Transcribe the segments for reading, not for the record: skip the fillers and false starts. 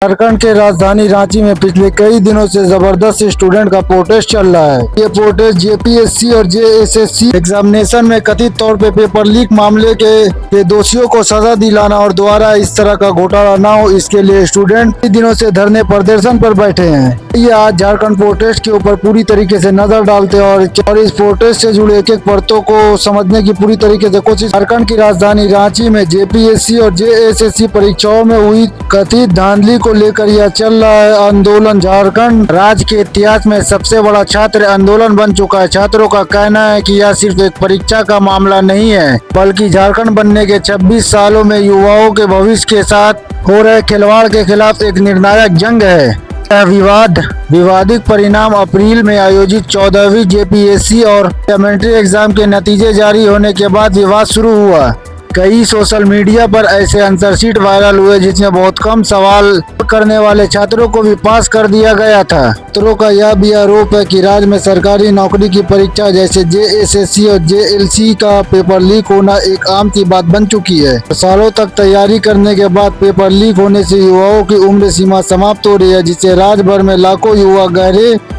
झारखंड के राजधानी रांची में पिछले कई दिनों से जबरदस्त स्टूडेंट का प्रोटेस्ट चल रहा है। ये प्रोटेस्ट जेपीएससी और जेएसएससी एग्जामिनेशन में कथित तौर पे पेपर लीक मामले के दोषियों को सजा दिलाना और दोबारा इस तरह का घोटाला न हो, इसके लिए स्टूडेंट कई दिनों से धरने प्रदर्शन पर बैठे हैं। ये आज झारखंड प्रोटेस्ट के ऊपर पूरी तरीके से नजर डालते हैं और इस प्रोटेस्ट से जुड़े एक एक परतों को समझने की पूरी तरीके से कोशिश। झारखंड की राजधानी रांची में जेपीएससी और जेएसएससी परीक्षाओं में हुई कथित धांधली को लेकर यह चल रहा है आंदोलन झारखंड राज्य के इतिहास में सबसे बड़ा छात्र आंदोलन बन चुका है। छात्रों का कहना है कि यह सिर्फ एक परीक्षा का मामला नहीं है, बल्कि झारखंड बनने के 26 सालों में युवाओं के भविष्य के साथ हो रहे खिलवाड़ के खिलाफ एक निर्णायक जंग है। यह विवादित परिणाम अप्रैल में आयोजित 14वीं जेपीएससी और एलिमेंट्री एग्जाम के नतीजे जारी होने के बाद विवाद शुरू हुआ। कई सोशल मीडिया पर ऐसे आंसर शीट वायरल हुए जिसमें बहुत कम सवाल करने वाले छात्रों को भी पास कर दिया गया था। छात्रों का यह भी आरोप है कि राज्य में सरकारी नौकरी की परीक्षा जैसे जेएसएससी और जेएलसी का पेपर लीक होना एक आम सी बात बन चुकी है। सालों तक तैयारी करने के बाद पेपर लीक होने से युवाओं की उम्र सीमा समाप्त हो रही है, जिससे राज्य भर में लाखों युवा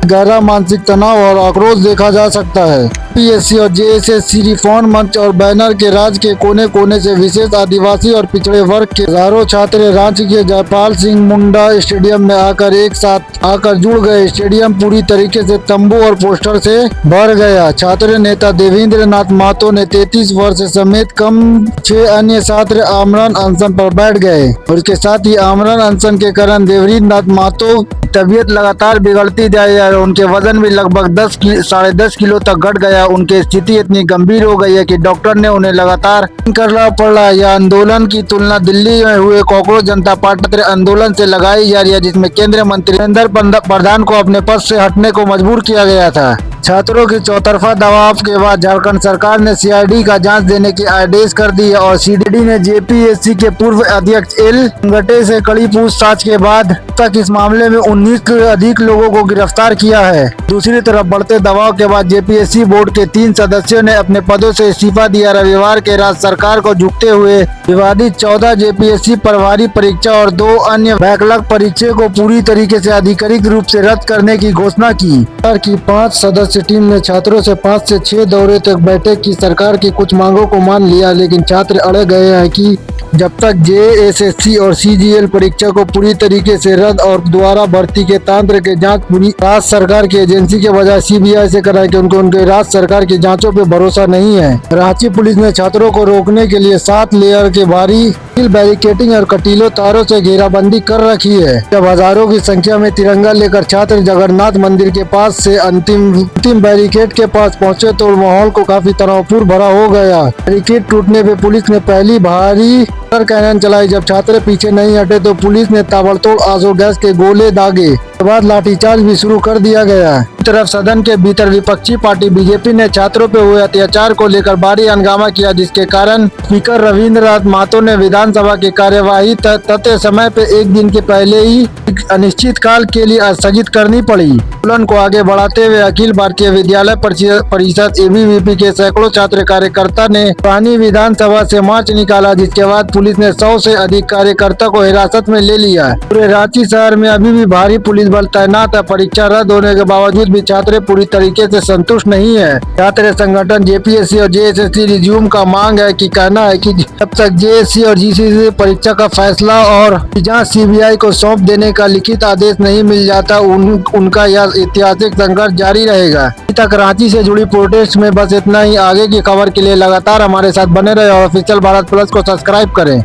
गहरा मानसिक तनाव और आक्रोश देखा जा सकता है। जेपीएससी और जेएसएससी रिफॉर्म मंच और बैनर के राज्य के कोने कोने से विशेष आदिवासी और पिछड़े वर्ग के हजारों छात्र रांची के जयपाल सिंह मुंडा स्टेडियम में आकर एक साथ आकर जुड़ गए। स्टेडियम पूरी तरीके से तंबू और पोस्टर से भर गया। छात्र नेता देवेंद्र नाथ महतो ने 33 वर्ष समेत कम 6 अन्य छात्र आमरण अनशन पर बैठ गए। उसके साथ ही आमरण अनशन के कारण देवेंद्र नाथ महतो तबीयत लगातार बिगड़ती जाए और उनके वजन भी लगभग 10.5 किलो तक घट गया। उनकी स्थिति इतनी गंभीर हो गई है कि डॉक्टर ने उन्हें लगातार करना पड़ रहा है। यह आंदोलन की तुलना दिल्ली में हुए कॉकरोच जनता पार्टी आंदोलन से लगाई जा रही है, जिसमें केंद्रीय मंत्री धर्मेंद्र प्रधान को अपने पद से हटने को मजबूर किया गया था। छात्रों की चौतरफा दबाव के बाद झारखंड सरकार ने सीआईडी का जांच देने की आदेश कर दी है और सीआईडी ने जेपीएससी के पूर्व अध्यक्ष एल गटे से कड़ी पूछताछ के बाद तक इस मामले में 19 से अधिक लोगों को गिरफ्तार किया है। दूसरी तरफ बढ़ते दबाव के बाद जेपीएससी बोर्ड के 3 सदस्यों ने अपने पदों से इस्तीफा दिया। रविवार के राज्य सरकार को झुकते हुए विवादित 14 जेपीएससी प्रभारी परीक्षा और 2 अन्य बैकलॉग परीक्षा को पूरी तरीके से आधिकारिक रूप से रद्द करने की घोषणा की। 5 सदस्य टीम ने छात्रों से 5 से 6 दौरे तक बैठक की। सरकार की कुछ मांगों को मान लिया, लेकिन छात्र अड़े गए हैं कि जब तक जेएसएससी और सीजीएल परीक्षा को पूरी तरीके से रद्द और दोबारा भर्ती के तंत्र के जांच पूरी राज्य सरकार की एजेंसी के बजाय सीबीआई से कराए, क्योंकि उनके राज्य सरकार की जांचों पे भरोसा नहीं है। रांची पुलिस ने छात्रों को रोकने के लिए 7 लेयर के भारी बैरिकेडिंग और कटीलों तारों से घेराबंदी कर रखी है। जब हजारों की संख्या में तिरंगा लेकर छात्र जगन्नाथ मंदिर के पास से अंतिम बैरिकेड के पास पहुंचे तो माहौल को काफी तनावपूर्ण भरा हो गया। बैरिकेड टूटने पे पुलिस ने पहली भारी कैनन चलाई। जब छात्र पीछे नहीं हटे तो पुलिस ने ताबड़तोड़ आंसू गैस के गोले दागे। के बाद लाठीचार्ज भी शुरू कर दिया गया। इस तरफ सदन के भीतर विपक्षी पार्टी बीजेपी ने छात्रों पर हुए अत्याचार को लेकर भारी हंगामा किया, जिसके कारण स्पीकर रविंद्र नाथ महतो ने विधानसभा की कार्यवाही तय समय पे एक दिन के पहले ही अनिश्चित काल के लिए स्थगित करनी पड़ी। आंदोलन को आगे बढ़ाते हुए अखिल भारतीय विद्यालय परिषद एबीवीपी के सैकड़ों छात्र कार्यकर्ता ने पुरानी विधानसभा से मार्च निकाला, जिसके बाद पुलिस ने 100 से अधिक कार्यकर्ता को हिरासत में ले लिया। पूरे रांची शहर में अभी भी भारी पुलिस बल तैनात है। परीक्षा रद्द होने के बावजूद भी छात्र पूरी तरीके से संतुष्ट नहीं है। छात्र संगठन जेपीएससी और जेएसएससी रिज्यूम का मांग है कि कहना है कि जब तक जेएससी और जीसीसी परीक्षा का फैसला और जांच सीबीआई को सौंप देने का लिखित आदेश नहीं मिल जाता, उनका यह ऐतिहासिक संघर्ष जारी रहेगा। अभी तक रांची से जुड़ी प्रोटेस्ट में बस इतना ही। आगे की खबर के लिए लगातार हमारे साथ बने रहे और ऑफिशियल भारत प्लस को सब्सक्राइब करें।